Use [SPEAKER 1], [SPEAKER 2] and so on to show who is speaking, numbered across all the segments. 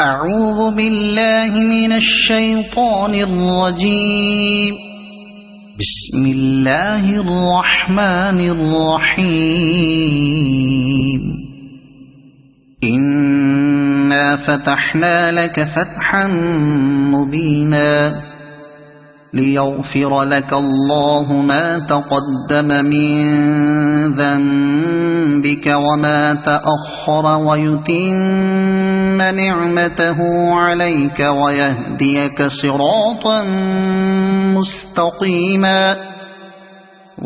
[SPEAKER 1] أعوذ بالله من الشيطان الرجيم. بسم الله الرحمن الرحيم. إنا فتحنا لك فتحا مبينا ليغفر لك الله ما تقدم من ذنبك وما تأخر ويتم نعمته عليك ويهديك صراطا مستقيما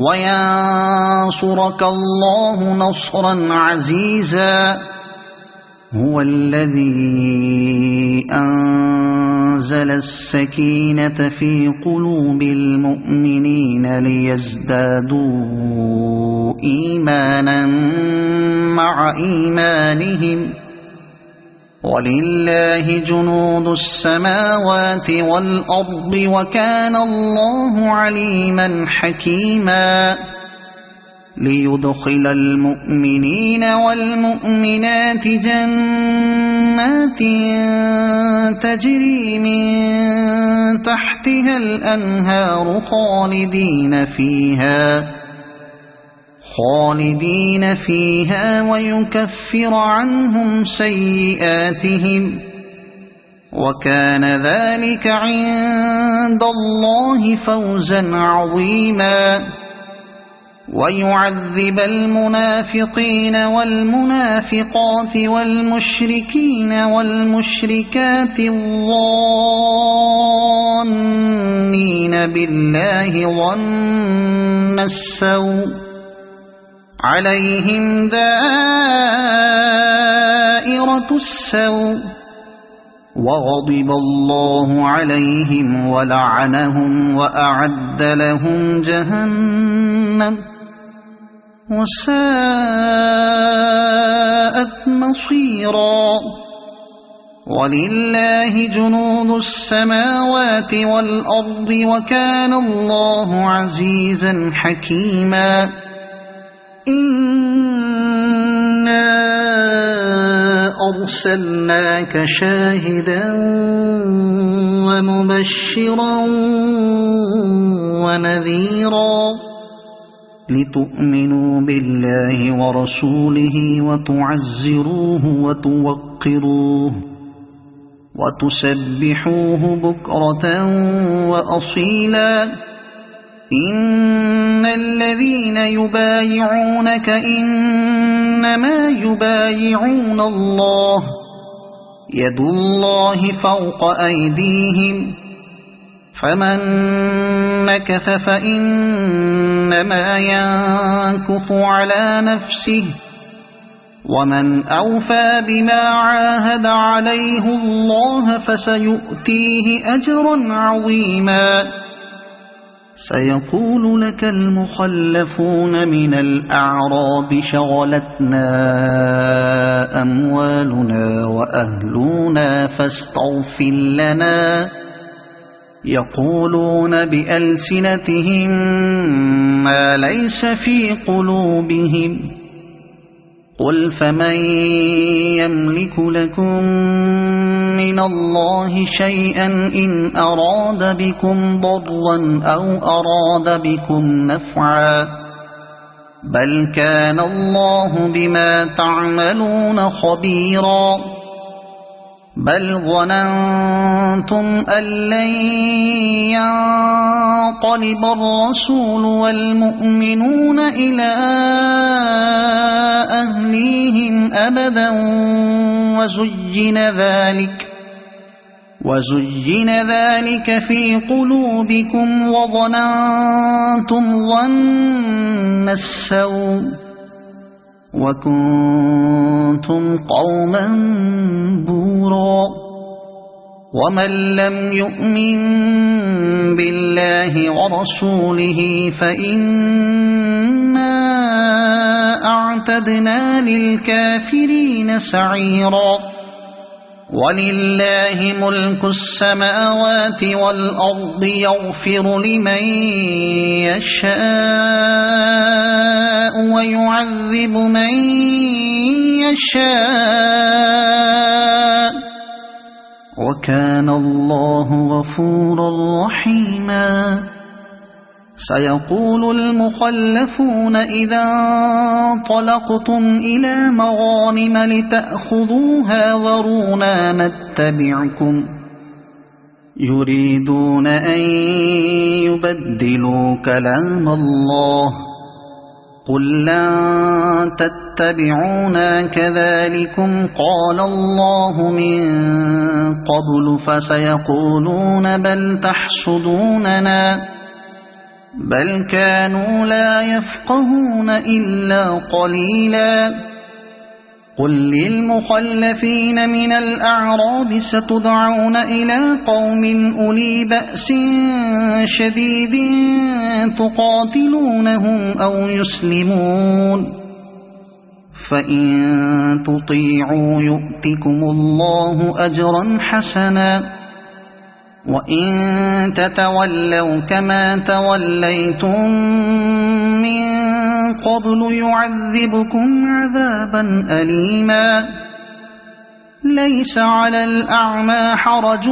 [SPEAKER 1] وينصرك الله نصرا عزيزا. هو الذي أنزل السكينة في قلوب المؤمنين ليزدادوا إيمانا مع إيمانهم ولله جنود السماوات والأرض وكان الله عليما حكيما. ليدخل المؤمنين والمؤمنات جنات تجري من تحتها الأنهار خالدين فيها ويكفر عنهم سيئاتهم وكان ذلك عند الله فوزا عظيما. ويعذب المنافقين والمنافقات والمشركين والمشركات الظانين بالله ظن السوء عليهم دائرة السوء وغضب الله عليهم ولعنهم وأعد لهم جهنم وساءت مصيرا. ولله جنود السماوات والأرض وكان الله عزيزا حكيما. إنا أرسلناك شاهدا ومبشرا ونذيرا لتؤمنوا بالله ورسوله وتعزروه وتوقروه وتسبحوه بكرة وأصيلا. إن الذين يبايعونك إنما يبايعون الله يد الله فوق أيديهم فمن نكث فإنما ينكث على نفسه ومن أوفى بما عاهد عليه الله فسيؤتيه أجرا عظيما. سيقول لك المخلفون من الأعراب شغلتنا أموالنا وأهلنا فاستغفر لنا يقولون بألسنتهم ما ليس في قلوبهم قل فمن يملك لكم من الله شيئا إن أراد بكم ضرا أو أراد بكم نفعا بل كان الله بما تعملون خبيرا. بل ظننتم أن لن ينقلب الرسول والمؤمنون إلى أهليهم أبدا وزين ذلك في قلوبكم وظننتم ظن السوء وكنتم قوما بورا. ومن لم يؤمن بالله ورسوله فإنا أعتدنا للكافرين سعيرا. ولله ملك السماوات والأرض يغفر لمن يشاء ويعذب من يشاء وكان الله غفورا رحيما سيقول المخلفون إذا انطلقتم إلى مغانم لتأخذوها ذرونا نتبعكم يريدون أن يبدلوا كلام الله قل لن تتبعونا كذلكم قال الله من قبل فسيقولون بل تحسدوننا بل كانوا لا يفقهون إلا قليلا قل للمخلفين من الأعراب ستدعون إلى قوم أولي بأس شديد تقاتلونهم أو يسلمون فإن تطيعوا يؤتكم الله أجرا حسنا وإن تتولوا كما توليتم من قبل يعذبكم عذابا أليما ليس على الأعمى حرج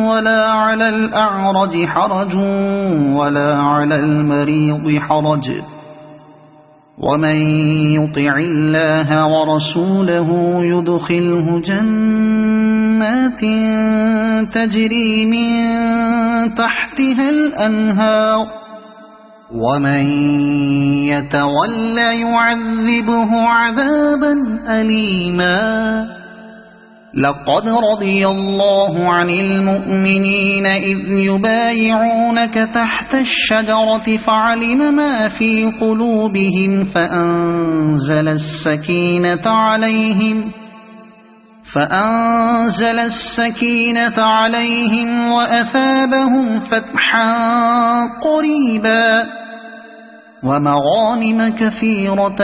[SPEAKER 1] ولا على الأعرج حرج ولا على المريض حرج ومن يطع الله ورسوله يدخله جنات تجري من تحتها الأنهار ومن يتولى يعذبه عذابا أليما لقد رضي الله عن المؤمنين إذ يبايعونك تحت الشجرة فعلم ما في قلوبهم فأنزل السكينة عليهم وأثابهم فتحا قريبا ومغانم كثيرة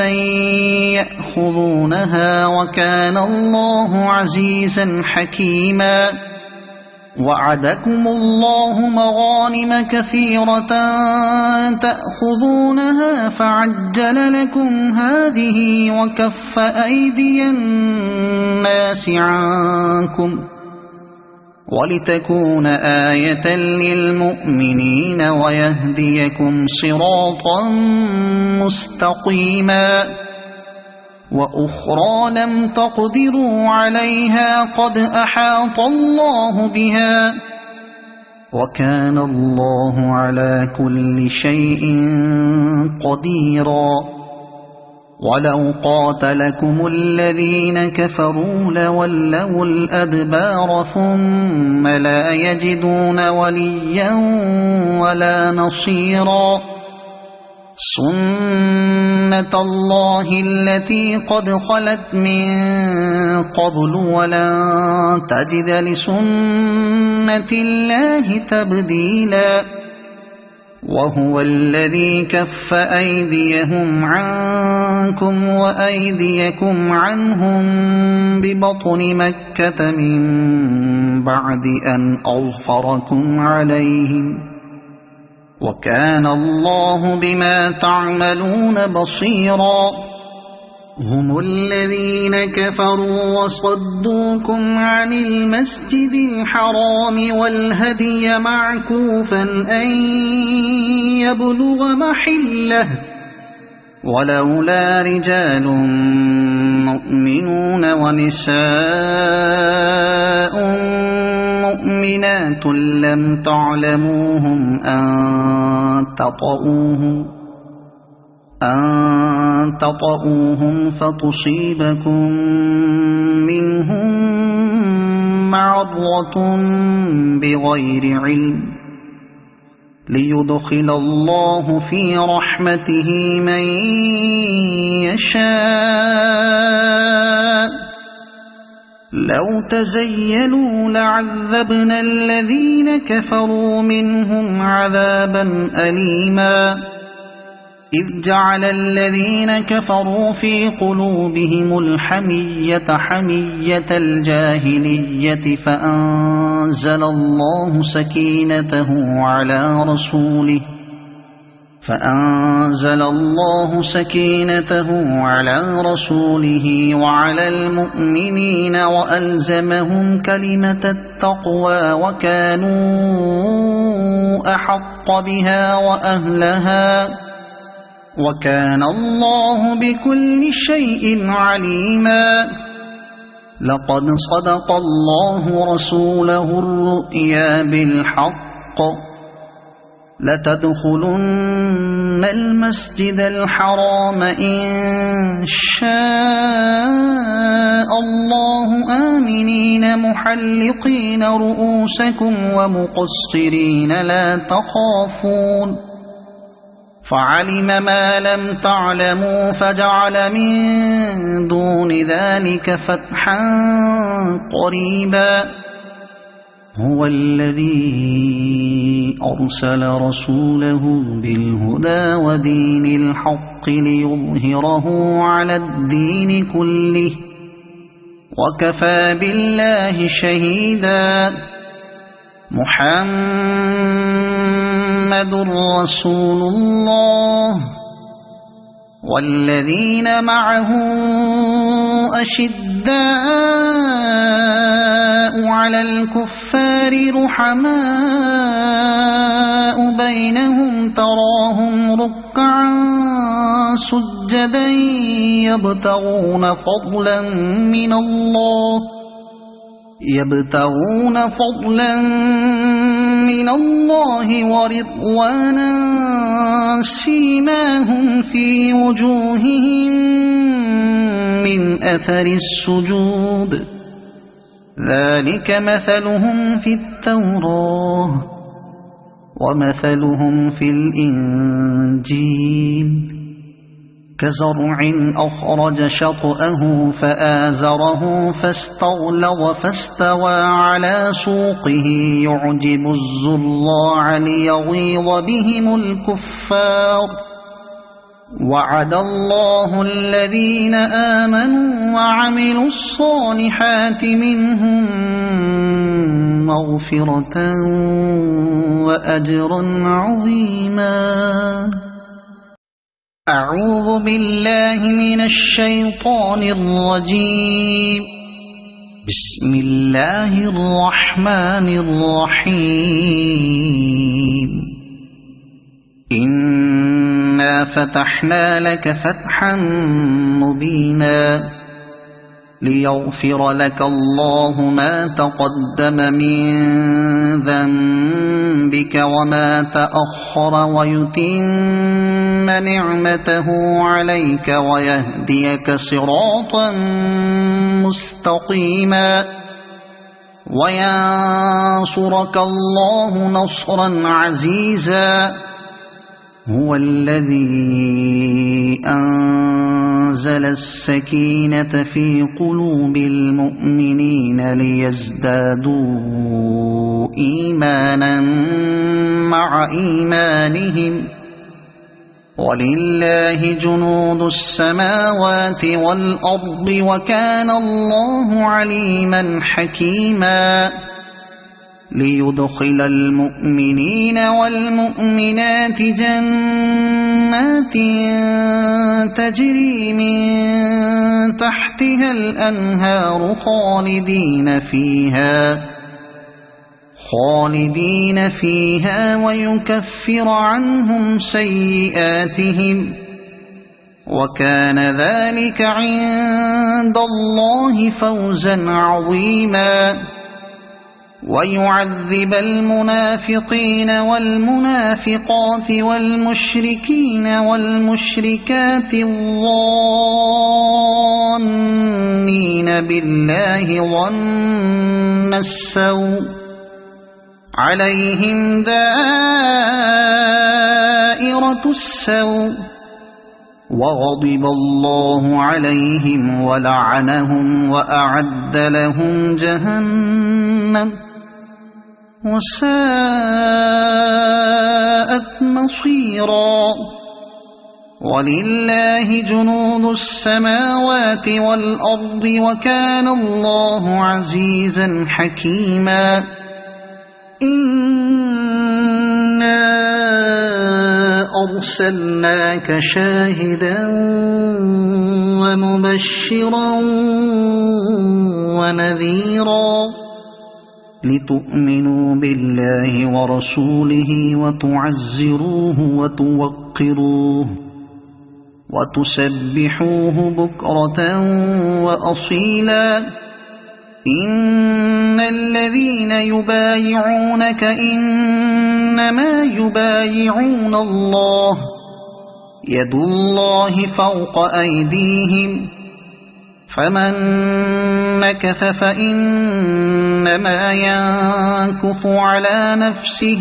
[SPEAKER 1] يأخذونها وكان الله عزيزا حكيما وعدكم الله مغانم كثيرة تأخذونها فعجل لكم هذه وكف أيدي الناس عنكم ولتكون آية للمؤمنين ويهديكم صراطا مستقيما وأخرى لم تقدروا عليها قد أحاط الله بها وكان الله على كل شيء قديرا ولو قاتلكم الذين كفروا لولوا الأدبار ثم لا يجدون وليا ولا نصيرا سنة الله التي قد خلت من قبل ولن تجد لسنة الله تبديلا وهو الذي كف أيديهم عنكم وأيديكم عنهم ببطن مكة من بعد أن أظفركم عليهم وكان الله بما تعملون بصيرا هم الذين كفروا وصدوكم عن المسجد الحرام والهدي معكوفا أن يبلغ محله ولولا رجال مؤمنون ونساء مؤمنات لم تعلموهم أن تطؤوهم فتصيبكم منهم معرة بغير علم ليدخل الله في رحمته من يشاء لو تزيلوا لعذبنا الذين كفروا منهم عذابا أليما إذ جعل الذين كفروا في قلوبهم الحمية حمية الجاهلية فأنزل الله سكينته على رسوله فأنزل الله سكينته على رسوله وعلى المؤمنين وألزمهم كلمة التقوى وكانوا أحق بها وأهلها وكان الله بكل شيء عليما. لقد صدق الله رسوله الرؤيا بالحق لتدخلن المسجد الحرام إن شاء الله آمنين محلقين رؤوسكم ومقصرين لا تخافون فعلم ما لم تعلموا فجعل من دون ذلك فتحا قريبا. هو الذي أرسل رسوله بالهدى ودين الحق ليظهره على الدين كله وكفى بالله شهيدا. محمد رسول الله والذين معه أشداء على الكفار رحماء بينهم تراهم ركعا سجدا يبتغون فضلا من الله ورضوانا سيماهم في وجوههم من أثر السجود ذلك مثلهم في التوراة ومثلهم في الإنجيل كزرع أخرج شطأه فآزره فاستغلظ فاستوى على سوقه يعجب الزراع ليغيظ بهم الكفار. وعد الله الذين آمنوا وعملوا الصالحات منهم مغفرة وأجرا عظيما. أعوذ بالله من الشيطان الرجيم. بسم الله الرحمن الرحيم. إنا فتحنا لك فتحا مبينا ليغفر لك الله ما تقدم من ذنبك وما تأخر ويتم نعمته عليك ويهديك صراطا مستقيما وينصرك الله نصرا عزيزا. هو الذي أنزل السكينة في قلوب المؤمنين ليزدادوا إيمانا مع إيمانهم ولله جنود السماوات والأرض وكان الله عليما حكيما. ليدخل المؤمنين والمؤمنات جنات تجري من تحتها الأنهار خالدين فيها ويكفر عنهم سيئاتهم وكان ذلك عند الله فوزا عظيما. ويعذب المنافقين والمنافقات والمشركين والمشركات الظانين بالله ظن السوء عليهم دائرة السوء وغضب الله عليهم ولعنهم وأعد لهم جهنم وساءت مصيرا. ولله جنود السماوات والأرض وكان الله عزيزا حكيما. إنا أرسلناك شاهدا ومبشرا ونذيرا لتؤمنوا بالله ورسوله وتعزروه وتوقروه وتسبحوه بكرة وأصيلا إن الذين يبايعونك إنما يبايعون الله يد الله فوق أيديهم فمن نكث فإنما ينكث على نفسه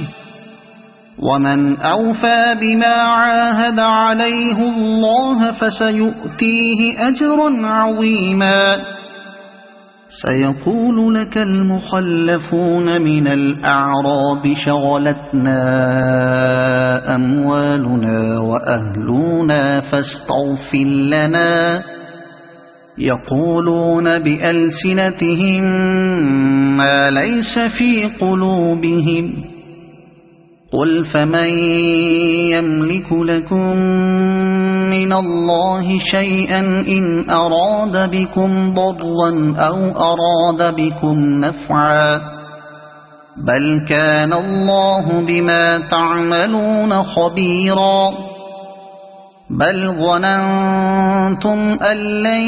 [SPEAKER 1] ومن أوفى بما عاهد عليه الله فسيؤتيه أجرا عظيما سيقول لك المخلفون من الأعراب شغلتنا أموالنا وأهلنا فاستغفر لنا يقولون بألسنتهم ما ليس في قلوبهم قل فمن يملك لكم من الله شيئا إن أراد بكم ضرا أو أراد بكم نفعا بل كان الله بما تعملون خبيرا بل ظننتم أن لن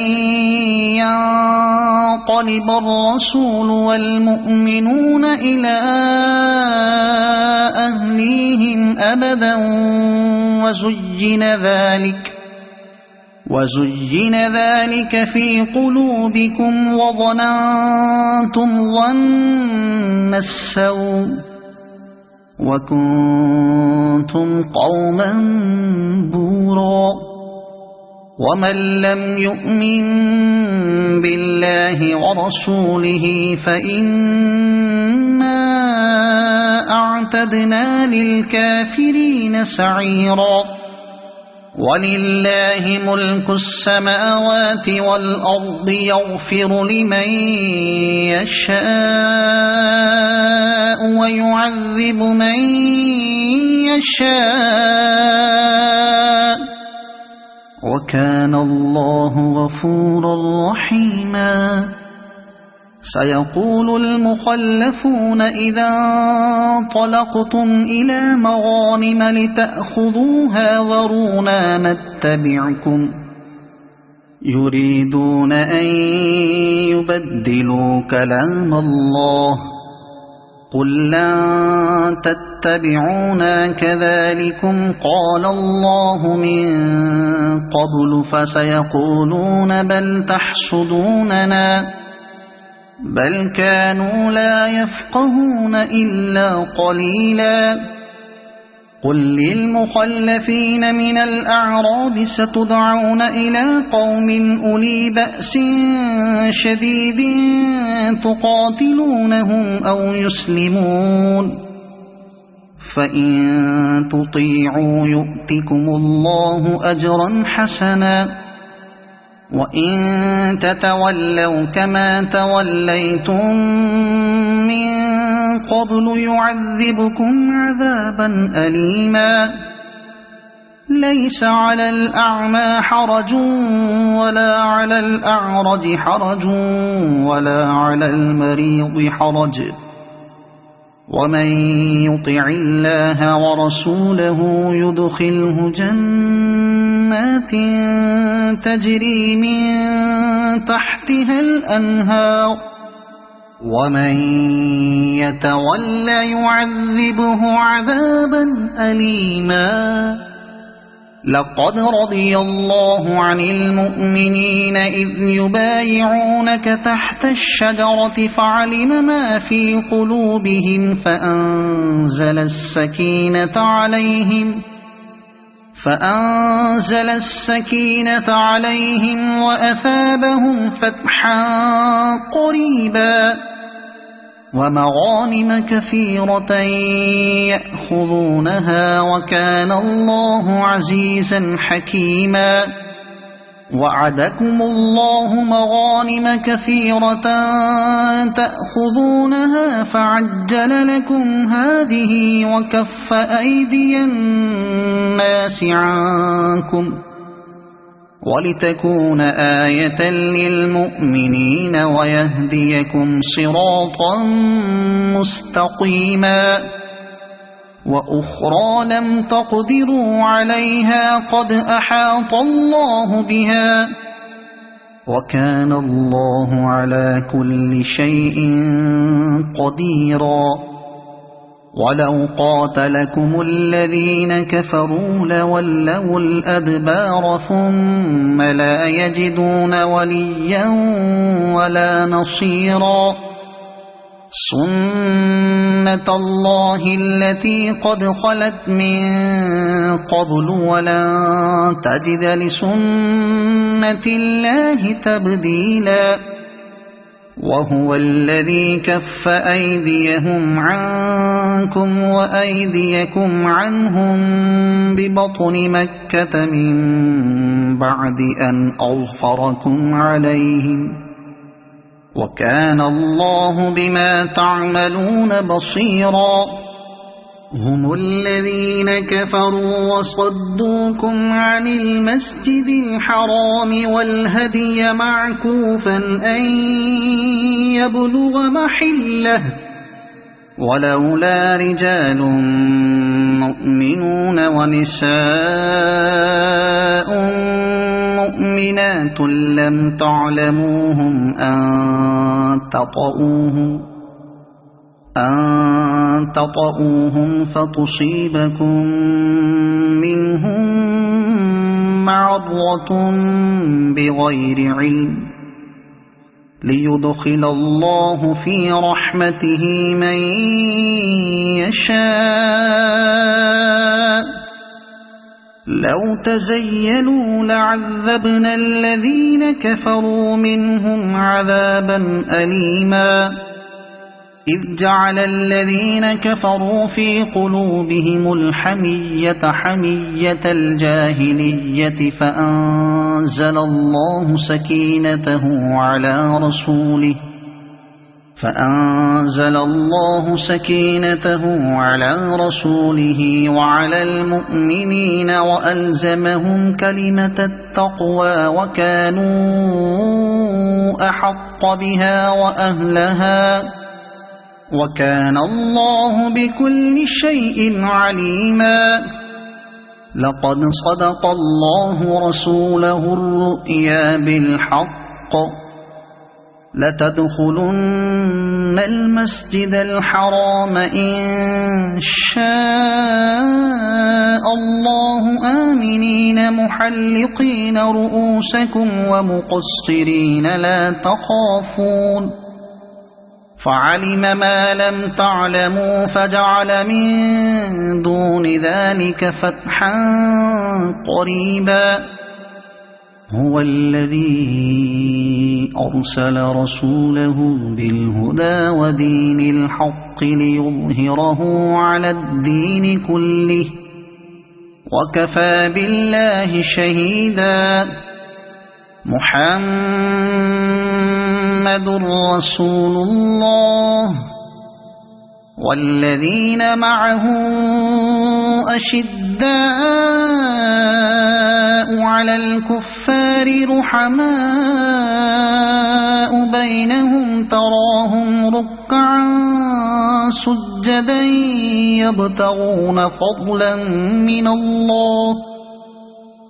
[SPEAKER 1] ينقلب الرسول والمؤمنون إلى أهليهم أبدا وزين ذلك في قلوبكم وظننتم ظن السوء وكنتم قوما بورا ومن لم يؤمن بالله ورسوله فإنا أعتدنا للكافرين سعيرا ولله ملك السماوات والأرض يغفر لمن يشاء ويعذب من يشاء وكان الله غفورا رحيما سيقول المخلفون إذا انطلقتم إلى مغانم لتأخذوها ذرونا نتبعكم يريدون أن يبدلوا كلام الله قل لن تتبعونا كذلكم قال الله من قبل فسيقولون بل تحسدوننا بل كانوا لا يفقهون إلا قليلا قل للمخلفين من الأعراب ستدعون إلى قوم أولي بأس شديد تقاتلونهم أو يسلمون فإن تطيعوا يؤتكم الله أجرا حسنا وإن تتولوا كما توليتم من قبل يعذبكم عذابا أليما ليس على الأعمى حرج ولا على الأعرج حرج ولا على المريض حرج ومن يطع الله ورسوله يدخله جنات تجري من تحتها الأنهار ومن يتولى يعذبه عذابا أليما لقد رضي الله عن المؤمنين إذ يبايعونك تحت الشجرة فعلم ما في قلوبهم فأنزل السكينة عليهم وأثابهم فتحا قريبا ومغانم كثيرة يأخذونها وكان الله عزيزا حكيما وعدكم الله مغانم كثيرة تأخذونها فعجل لكم هذه وكف أيدي الناس عنكم ولتكون آية للمؤمنين ويهديكم صراطا مستقيما وأخرى لم تقدروا عليها قد أحاط الله بها وكان الله على كل شيء قديرا ولو قاتلكم الذين كفروا لولوا الأدبار ثم لا يجدون وليا ولا نصيرا سنة الله التي قد خلت من قبل ولن تجد لسنة الله تبديلا وهو الذي كف أيديهم عنكم وأيديكم عنهم ببطن مكة من بعد أن أظفركم عليهم وكان الله بما تعملون بصيرا هم الذين كفروا وصدوكم عن المسجد الحرام والهدي معكوفا أن يبلغ محله ولولا رجال مؤمنون ونساء مؤمنات لم تعلموهم أن تطؤوهم فتصيبكم منهم معرة بغير علم ليدخل الله في رحمته من يشاء لو تزيلوا لعذبنا الذين كفروا منهم عذابا أليما إذ جعل الذين كفروا في قلوبهم الحمية حمية الجاهلية فأنزل الله سكينته على رسوله وعلى المؤمنين وألزمهم كلمة التقوى وكانوا أحق بها وأهلها وكان الله بكل شيء عليما لقد صدق الله رسوله الرؤيا بالحق لتدخلن المسجد الحرام إن شاء الله آمنين محلقين رؤوسكم ومقصرين لا تخافون فعلم ما لم تعلموا فجعل من دون ذلك فتحا قريبا هو الذي أرسل رسوله بالهدى ودين الحق ليظهره على الدين كله وكفى بالله شهيدا محمد رسول الله والذين معه أشداء على الكفار رحماء بينهم تراهم ركعا سجدا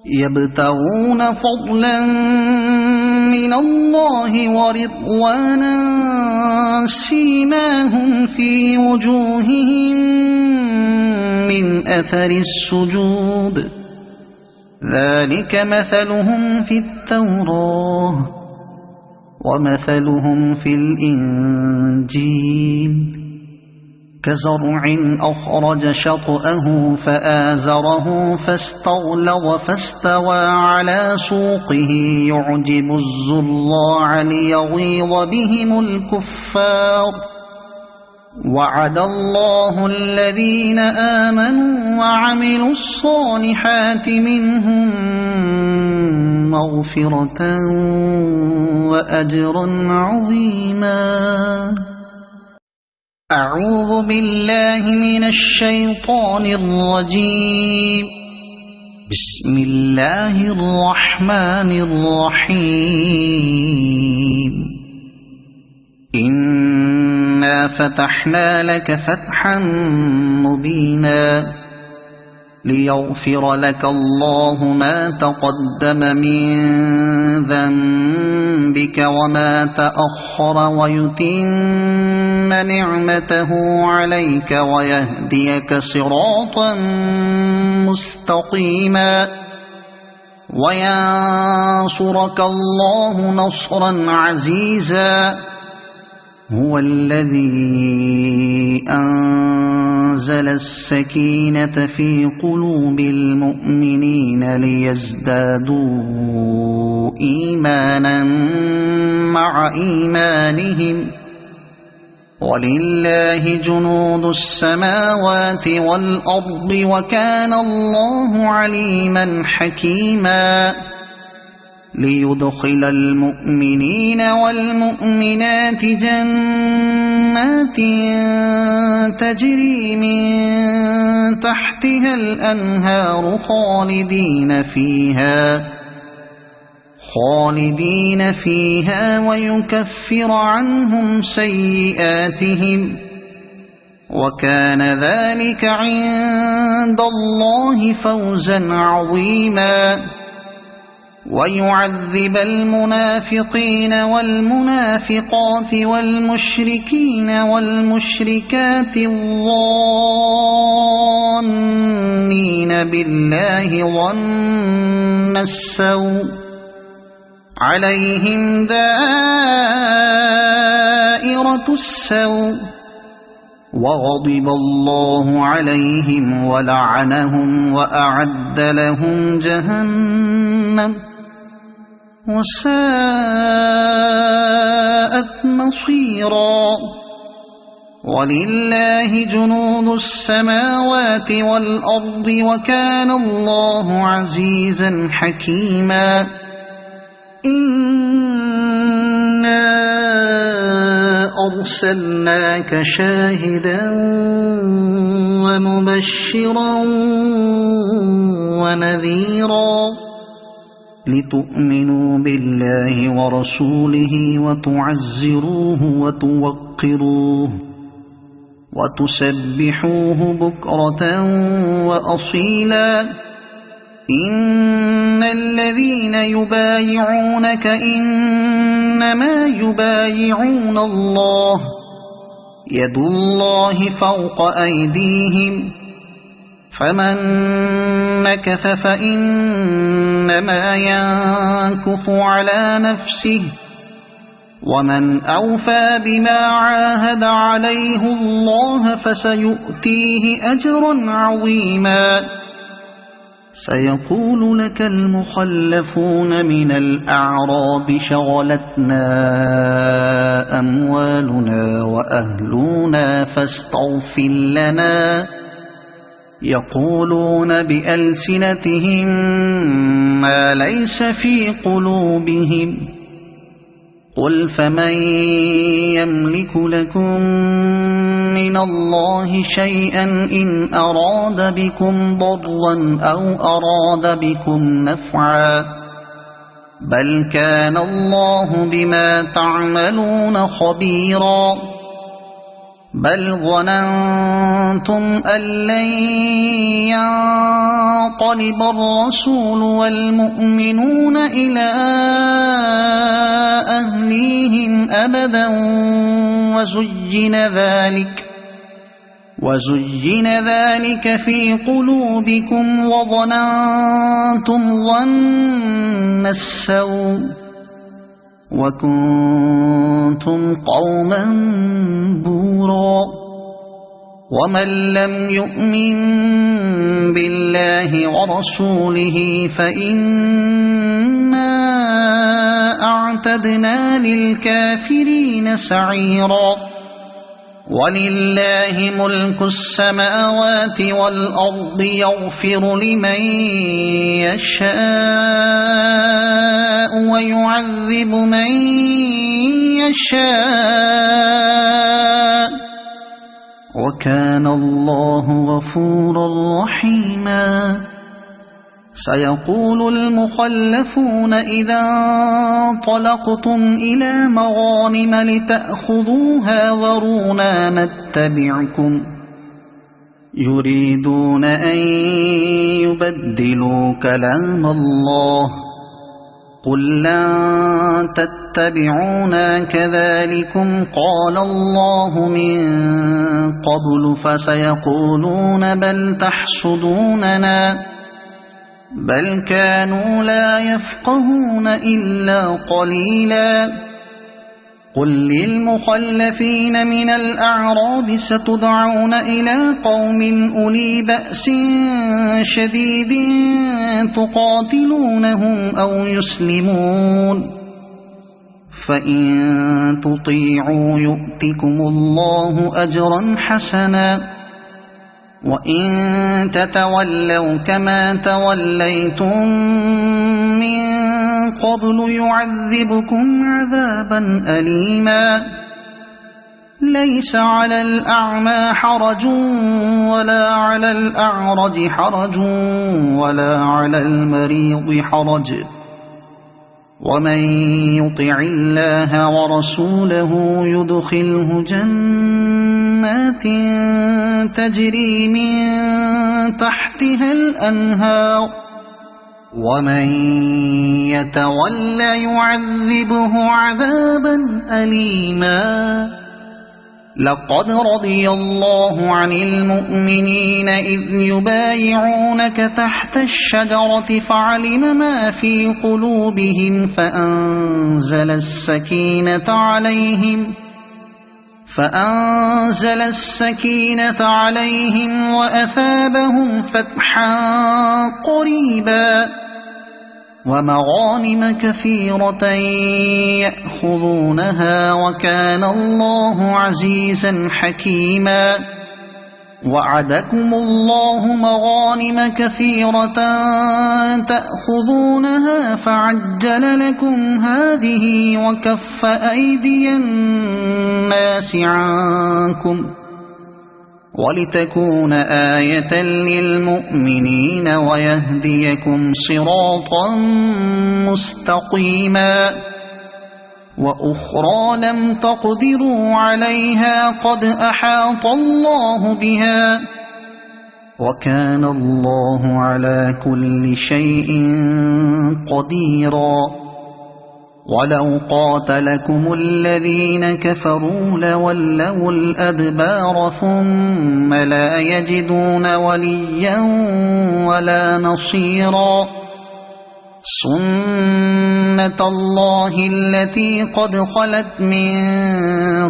[SPEAKER 1] يبتغون فضلا من الله ورضوانا سيماهم في وجوههم من أثر السجود ذلك مثلهم في التوراة ومثلهم في الإنجيل كزرع أخرج شطأه فآزره فاستغلظ فاستوى على سوقه يعجب الزراع ليغيظ بهم الكفار وعد الله الذين آمنوا وعملوا الصالحات منهم مغفرة وأجرا عظيما. أعوذ بالله من الشيطان الرجيم. بسم الله الرحمن الرحيم. إنا فتحنا لك فتحا مبينا ليغفر لك الله ما تقدم من ذنبك وما تأخر ويتم نعمته عليك ويهديك صراطا مستقيما وينصرك الله نصرا عزيزا. هو الذي أنزل السكينة في قلوب المؤمنين ليزدادوا إيمانا مع إيمانهم ولله جنود السماوات والأرض وكان الله عليما حكيما. ليدخل المؤمنين والمؤمنات جنات تجري من تحتها الأنهار خالدين فيها ويكفر عنهم سيئاتهم وكان ذلك عند الله فوزا عظيما. ويعذب المنافقين والمنافقات والمشركين والمشركات الظانين بالله ظن السوء عليهم دائرة السوء وغضب الله عليهم ولعنهم وأعد لهم جهنم وساءت مصيرا. ولله جنود السماوات والأرض وكان الله عزيزا حكيما. إنا أرسلناك شاهدا ومبشرا ونذيرا لتؤمنوا بالله ورسوله وتعزروه وتوقروه وتسبحوه بكرة وأصيلا. إن الذين يبايعونك إنما يبايعون الله يد الله فوق أيديهم فمن نكث فإنما ينكث على نفسه ومن أوفى بما عاهد عليه الله فسيؤتيه أجرا عظيما. سيقول لك المخلفون من الأعراب شغلتنا أموالنا وأهلنا فاستغفر لنا. يقولون بألسنتهم ما ليس في قلوبهم قل فمن يملك لكم من الله شيئا إن أراد بكم ضرا أو أراد بكم نفعا بل كان الله بما تعملون خبيرا. بل ظننتم أن لن ينقلب الرسول والمؤمنون إلى أهليهم أبدا وزين ذلك في قلوبكم وظننتم ظن السوء وكنتم قوما بورا. ومن لم يؤمن بالله ورسوله فإنا أعتدنا للكافرين سعيرا. ولله ملك السماوات والأرض يغفر لمن يشاء ويعذب من يشاء وكان الله غفورا رحيما سيقول المخلفون إذا انطلقتم إلى مغانم لتأخذوها ذرونا نتبعكم يريدون أن يبدلوا كلام الله قل لن تتبعونا كذلكم قال الله من قبل فسيقولون بل تحسدوننا بل كانوا لا يفقهون إلا قليلا قل للمخلفين من الأعراب ستدعون إلى قوم أولي بأس شديد تقاتلونهم أو يسلمون فإن تطيعوا يؤتكم الله أجرا حسنا وإن تتولوا كما توليتم من قبل يعذبكم عذابا أليما ليس على الأعمى حرج ولا على الأعرج حرج ولا على المريض حرج ومن يطع الله ورسوله يدخله جنات تجري من تحتها الأنهار ومن يتول يعذبه عذابا أليما لقد رضي الله عن المؤمنين إذ يبايعونك تحت الشجرة فعلم ما في قلوبهم فأنزل السكينة عليهم وأثابهم فتحا قريبا ومغانم كثيرة يأخذونها وكان الله عزيزا حكيما وعدكم الله مغانم كثيرة تأخذونها فعجل لكم هذه وكف أيدي الناس عنكم ولتكون آية للمؤمنين ويهديكم صراطا مستقيما وأخرى لم تقدروا عليها قد أحاط الله بها وكان الله على كل شيء قديرا ولو قاتلكم الذين كفروا لولوا الأدبار ثم لا يجدون وليا ولا نصيرا سنة الله التي قد خلت من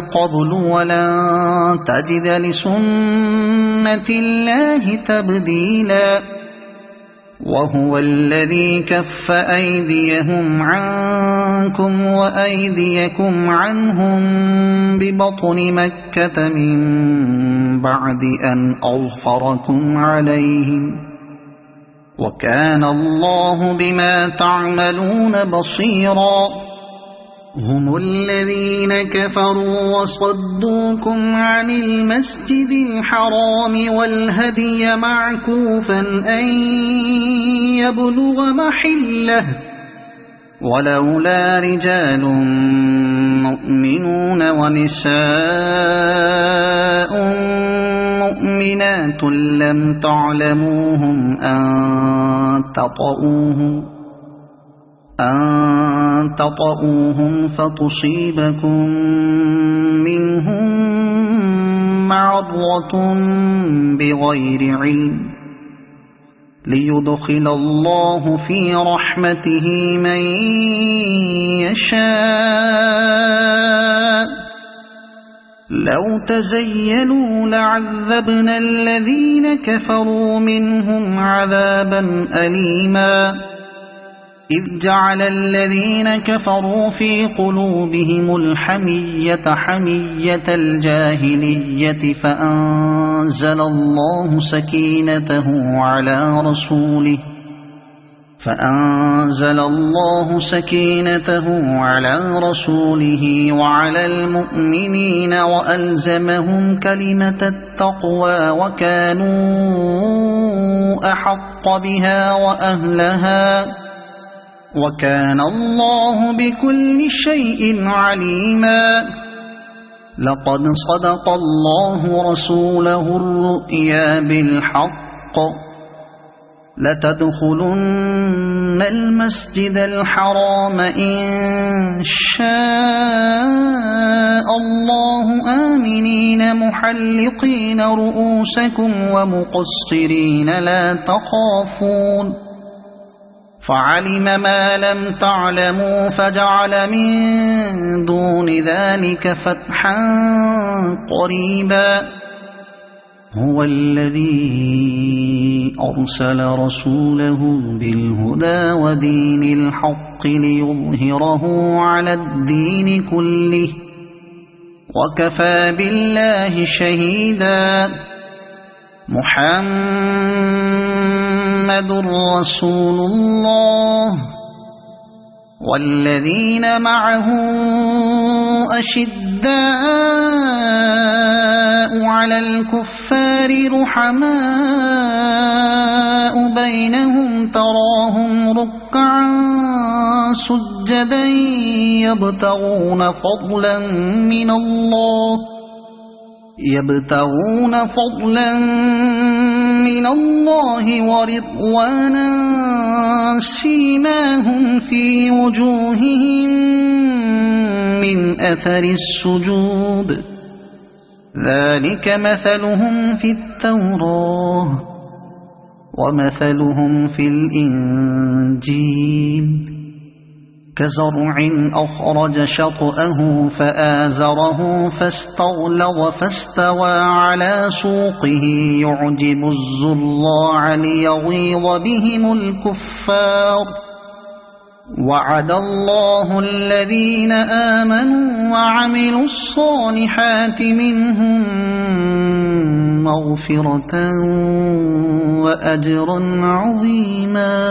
[SPEAKER 1] قبل ولن تجد لسنة الله تبديلا وهو الذي كف أيديهم عنكم وأيديكم عنهم ببطن مكة من بعد أن أظفركم عليهم وكان الله بما تعملون بصيرا هم الذين كفروا وصدوكم عن المسجد الحرام والهدي معكوفا أن يبلغ محله ولولا رجال مؤمنون ونساء مؤمنات لم تعلموهم أن تطؤوهم فتصيبكم منهم معرة بغير علم ليدخل الله في رحمته من يشاء لو تزيلوا لعذبنا الذين كفروا منهم عذابا أليما إذ جعل الذين كفروا في قلوبهم الحمية حمية الجاهلية فأنزل الله سكينته على رسوله وعلى المؤمنين وألزمهم كلمة التقوى وكانوا أحق بها وأهلها وكان الله بكل شيء عليما. لقد صدق الله رسوله الرؤيا بالحق لتدخلن المسجد الحرام إن شاء الله آمنين محلقين رؤوسكم ومقصرين لا تخافون فعلم ما لم تعلموا فجعل من دون ذلك فتحا قريبا. هو الذي أرسل رسوله بالهدى ودين الحق ليظهره على الدين كله وكفى بالله شهيدا. محمد رسول الله والذين معه أشداء على الكفار رحماء بينهم تراهم ركعا سجدا يبتغون فضلا من الله ورضوانا سيماهم في وجوههم من أثر السجود ذلك مثلهم في التوراة ومثلهم في الإنجيل كزرع أخرج شطأه فآزره فاستغلظ فاستوى على سوقه يعجب الزراع ليغيظ بهم الكفار. وعد الله الذين آمنوا وعملوا الصالحات منهم مغفرة وأجرا عظيما.